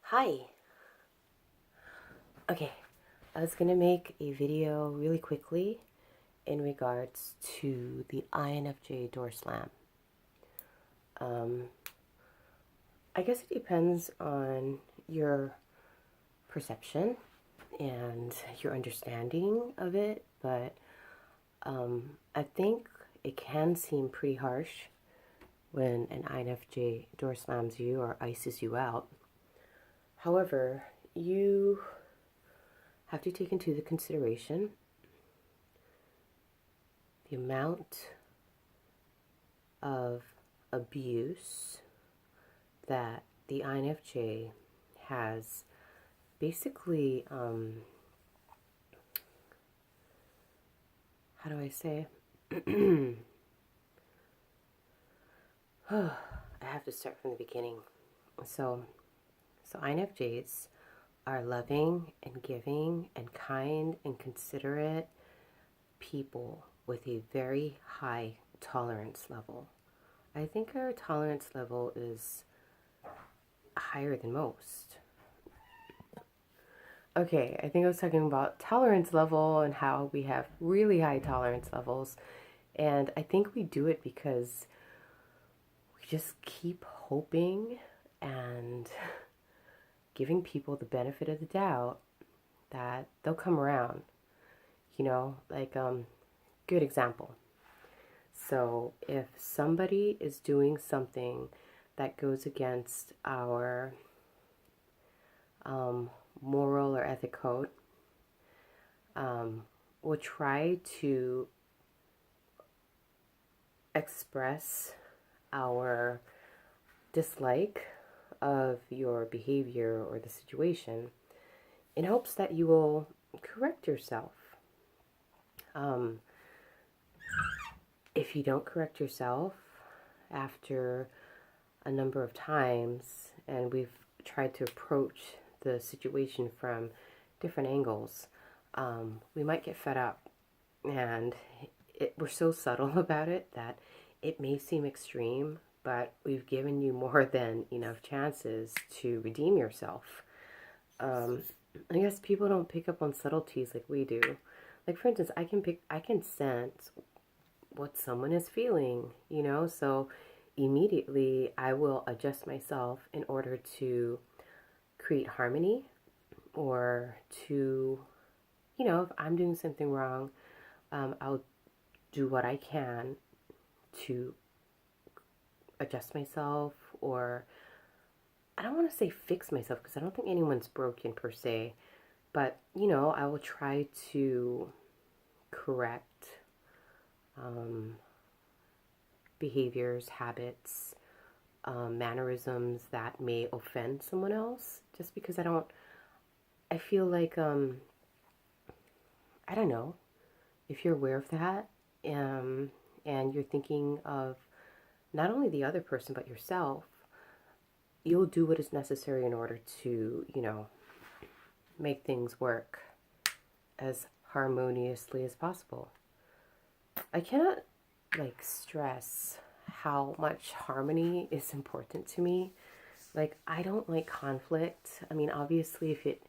Hi. Okay, I was gonna make a video really quickly in regards to the INFJ door slam. Um, I guess it depends on your perception and your understanding of it, but I think it can seem pretty harsh when an INFJ door slams you or ices you out. However, you have to take into the consideration the amount of abuse that the INFJ has basically, how do I say? I have to start from the beginning. So INFJs are loving and giving and kind and considerate people with a very high tolerance level. I think our tolerance level is higher than most. Okay, I think I was talking about tolerance level and how we have really high tolerance levels. And I think we do it because we just keep hoping and giving people the benefit of the doubt that they'll come around. Good example. So if somebody is doing something that goes against our moral or ethic code, we'll try to express our dislike of your behavior or the situation in hopes that you will correct yourself. If you don't correct yourself after a number of times, and we've tried to approach the situation from different angles, we might get fed up, and we're so subtle about it that it may seem extreme, but we've given you more than enough chances to redeem yourself. I guess people don't pick up on subtleties like we do. Like, for instance, I can sense what someone is feeling, so immediately I will adjust myself in order to create harmony, or to, if I'm doing something wrong, I'll do what I can to adjust myself, or I don't want to say fix myself because I don't think anyone's broken per se, but I will try to correct behaviors, habits, mannerisms that may offend someone else, just because I feel like, I don't know, if you're aware of that, and you're thinking of not only the other person but yourself, you'll do what is necessary in order to, make things work as harmoniously as possible. I cannot stress how much harmony is important to me. Like, I don't like conflict. I mean, obviously, if it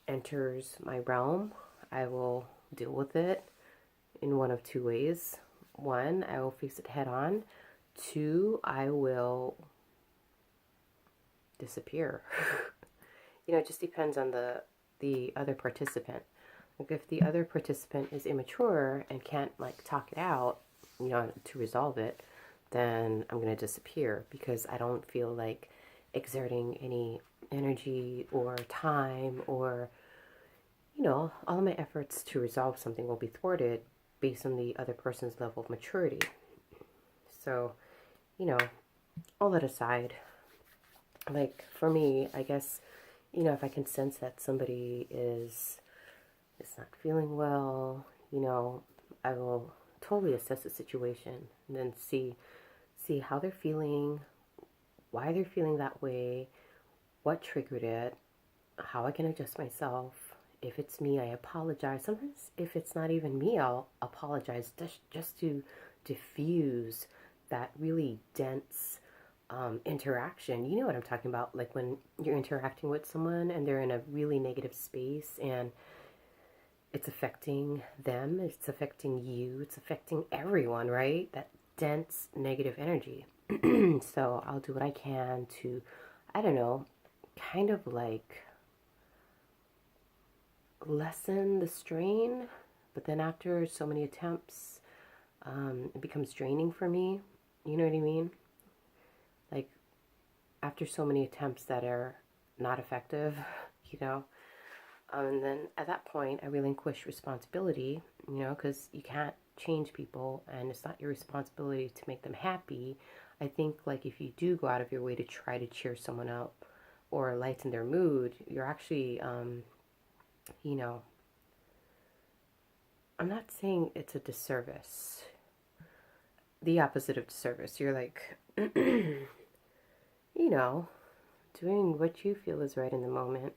enters my realm, I will deal with it in one of two ways. One, I will face it head on. Two, I will disappear. It just depends on the other participant. Like, if the other participant is immature and can't talk it out, to resolve it, then I'm going to disappear because I don't feel like exerting any energy or time, or all of my efforts to resolve something will be thwarted based on the other person's level of maturity. So, all that aside, for me, I guess, if I can sense that somebody is not feeling well, I will totally assess the situation and then see how they're feeling, why they're feeling that way, what triggered it, how I can adjust myself. If it's me, I apologize. Sometimes if it's not even me, I'll apologize just to diffuse that really dense interaction. You know what I'm talking about, like when you're interacting with someone and they're in a really negative space and it's affecting them, it's affecting you, it's affecting everyone, right? That dense negative energy. So I'll do what I can to, I don't know, kind of like lessen the strain. But then after so many attempts, it becomes draining for me. You know what I mean? Like after so many attempts that are not effective, you know. And then at that point, I relinquish responsibility, you know, because you can't change people and it's not your responsibility to make them happy. I think, like, if you do go out of your way to try to cheer someone up or lighten their mood, you're actually, you know, I'm not saying it's a disservice. The opposite of disservice. You're like, you know, doing what you feel is right in the moment.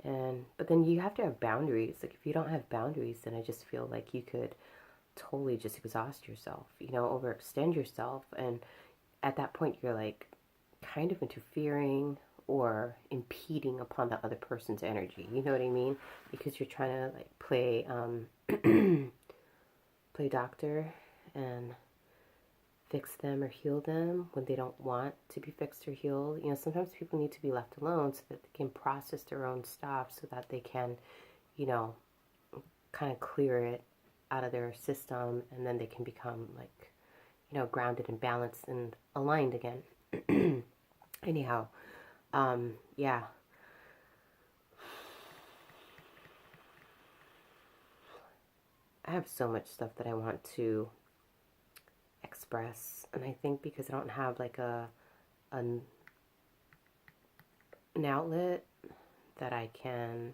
And but then you have to have boundaries. Like if you don't have boundaries, then I just feel like you could totally just exhaust yourself, you know, overextend yourself. And at that point, you're like kind of interfering or impeding upon the other person's energy. You know what I mean? Because you're trying to like play play doctor and fix them or heal them when they don't want to be fixed or healed. You know, sometimes people need to be left alone so that they can process their own stuff so that they can, you know, kind of clear it out of their system and then they can become like, you know, grounded and balanced and aligned again. Anyhow, yeah. I have so much stuff that I want to express, and I think because I don't have like an, an outlet that I can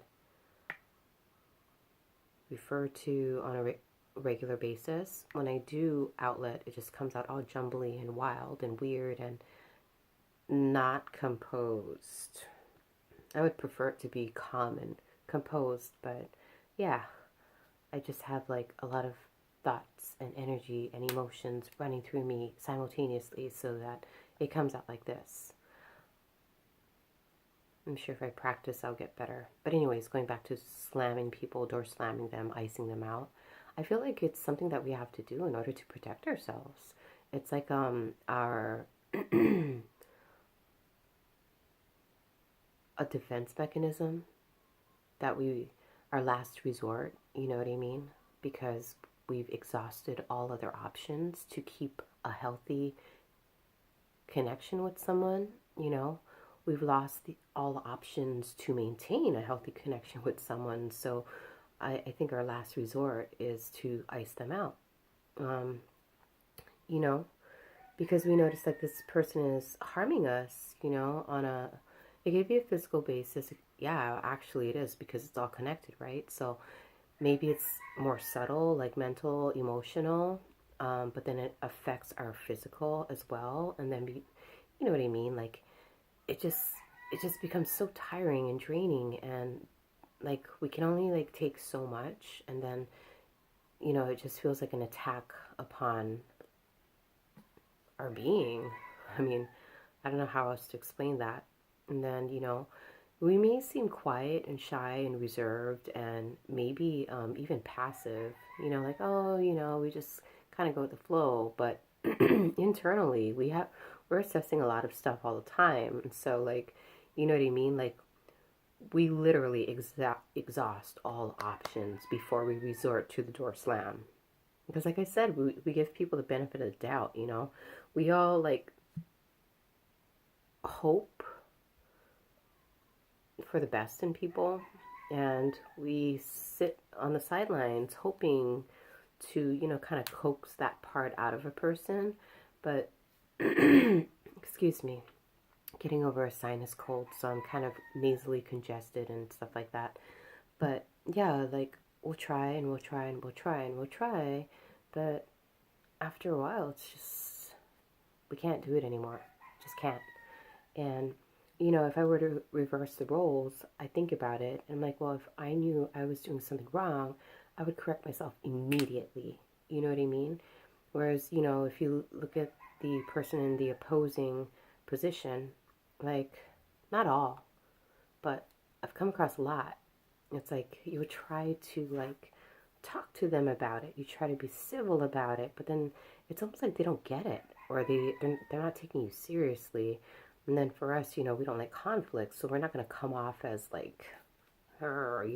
refer to on a regular basis, when I do outlet, it just comes out all jumbly and wild and weird and not composed. I would prefer it to be calm and composed, but yeah, I just have like a lot of thoughts and energy and emotions running through me simultaneously so that it comes out like this. I'm sure if I practice, I'll get better. But anyways, going back to slamming people, door slamming them, icing them out, I feel like it's something that we have to do in order to protect ourselves. It's like our a defense mechanism that we our last resort, you know what I mean? Because we've exhausted all other options to keep a healthy connection with someone, you know. We've lost all the options to maintain a healthy connection with someone. So I think our last resort is to ice them out. Um, you know, because we notice that this person is harming us, you know, on a, it could be a physical basis. Yeah, actually it is because it's all connected, right? So maybe it's more subtle, like mental, emotional, but then it affects our physical as well. And then, you know what I mean? Like it just, it just becomes so tiring and draining, and like we can only like take so much, and then you know it just feels like an attack upon our being. I mean, I don't know how else to explain that. And then, you know, we may seem quiet and shy and reserved and maybe even passive, you know, like, oh, you know, we just kind of go with the flow. But internally, we're assessing a lot of stuff all the time. And so, like, you know what I mean? Like, we literally exhaust all options before we resort to the door slam. Because, like I said, we give people the benefit of the doubt, you know? We all, like, hope for the best in people, and we sit on the sidelines hoping to, you know, kind of coax that part out of a person. But, excuse me, getting over a sinus cold, so I'm kind of nasally congested and stuff like that. But yeah, like we'll try and we'll try and we'll try and we'll try, but after a while, it's just we can't do it anymore. Just can't. And you know, if I were to reverse the roles, I think about it and I'm like, well, if I knew I was doing something wrong, I would correct myself immediately. You know what I mean? Whereas, you know, if you look at the person in the opposing position. Like, not all, but I've come across a lot. It's like you would try to like talk to them about it. You try to be civil about it, but then it's almost like they don't get it, or they're not taking you seriously. And then for us, we don't like conflict, so we're not going to come off as like her.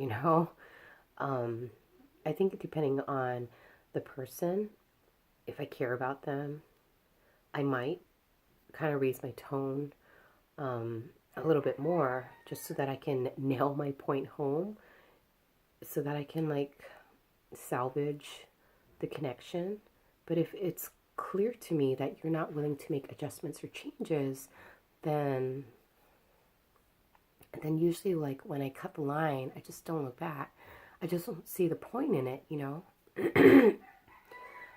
I think depending on the person, if I care about them, I might kind of raise my tone a little bit more, just so that I can nail my point home, so that I can like salvage the connection. But if it's clear to me that you're not willing to make adjustments or changes, then usually, like, when I cut the line, I just don't look back. I just don't see the point in it.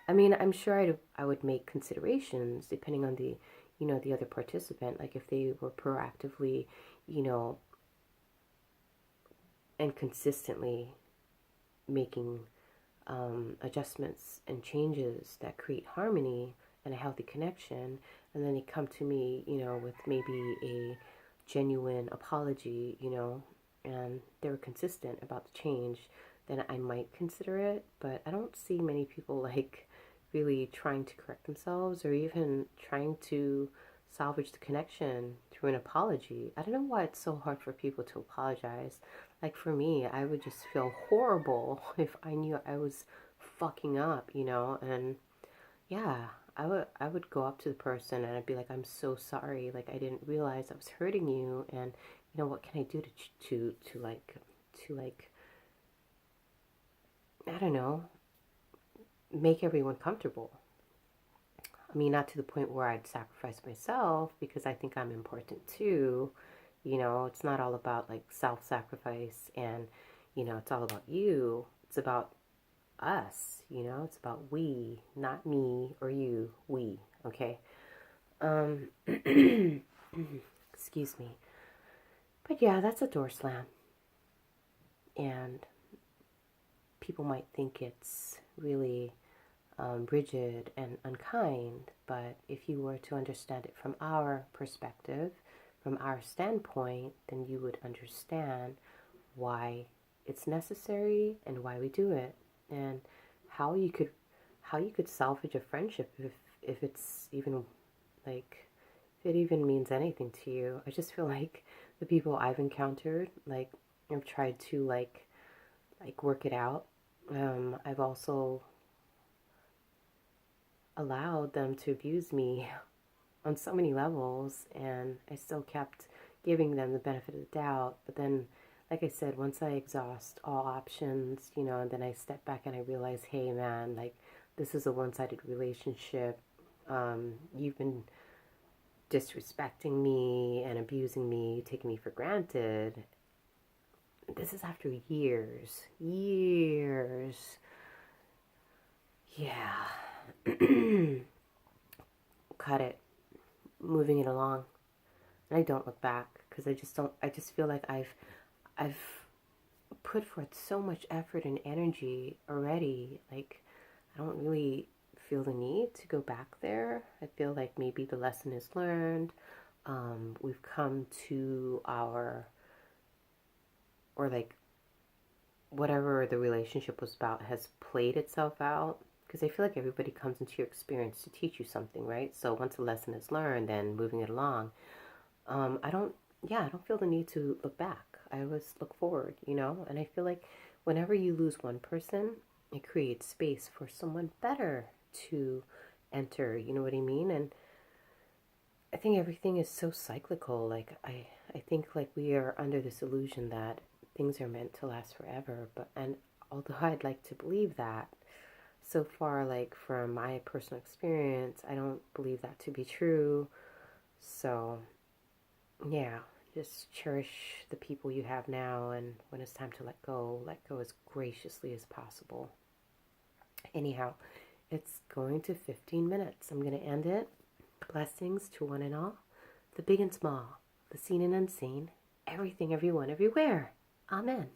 I mean, I'm sure I would make considerations depending on the other participant. Like if they were proactively, and consistently making adjustments and changes that create harmony and a healthy connection, and then they come to me, with maybe a genuine apology, and they were consistent about the change, then I might consider it. But I don't see many people like really trying to correct themselves or even trying to salvage the connection through an apology. I don't know why it's so hard for people to apologize. Like for me, I would just feel horrible if I knew I was fucking up, and yeah, I would go up to the person and I'd be like, I'm so sorry. Like I didn't realize I was hurting you, and what can I do to I don't know, make everyone comfortable. I mean, not to the point where I'd sacrifice myself, because I think I'm important too. It's not all about like self-sacrifice and, it's all about you. It's about us, it's about we, not me or you, we, okay? Excuse me. But yeah, that's a door slam. And people might think it's really rigid and unkind, but if you were to understand it from our perspective, from our standpoint, then you would understand why it's necessary and why we do it, and how you could salvage a friendship if it's even like, if it even means anything to you. I just feel like the people I've encountered, like I've tried to like work it out. I've also allowed them to abuse me on so many levels, and I still kept giving them the benefit of the doubt. But then, like I said, once I exhaust all options, and then I step back and I realize, hey man, like this is a one-sided relationship. You've been disrespecting me and abusing me, taking me for granted. This is after years. Yeah. Cut it. Moving it along. And I don't look back, because I just feel like I've put forth so much effort and energy already. Like I don't really feel the need to go back there. I feel like maybe the lesson is learned. We've come to or like whatever the relationship was about has played itself out. Because I feel like everybody comes into your experience to teach you something, right? So once a lesson is learned, then moving it along. I don't feel the need to look back. I always look forward, and I feel like whenever you lose one person, it creates space for someone better to enter, you know what I mean? And I think everything is so cyclical. Like I think like we are under this illusion that things are meant to last forever, and although I'd like to believe that, so far, like from my personal experience, I don't believe that to be true. So yeah, just cherish the people you have now, and when it's time to let go as graciously as possible. Anyhow, it's going to 15 minutes. I'm going to end it. Blessings to one and all, the big and small, the seen and unseen, everything, everyone, everywhere. Amen.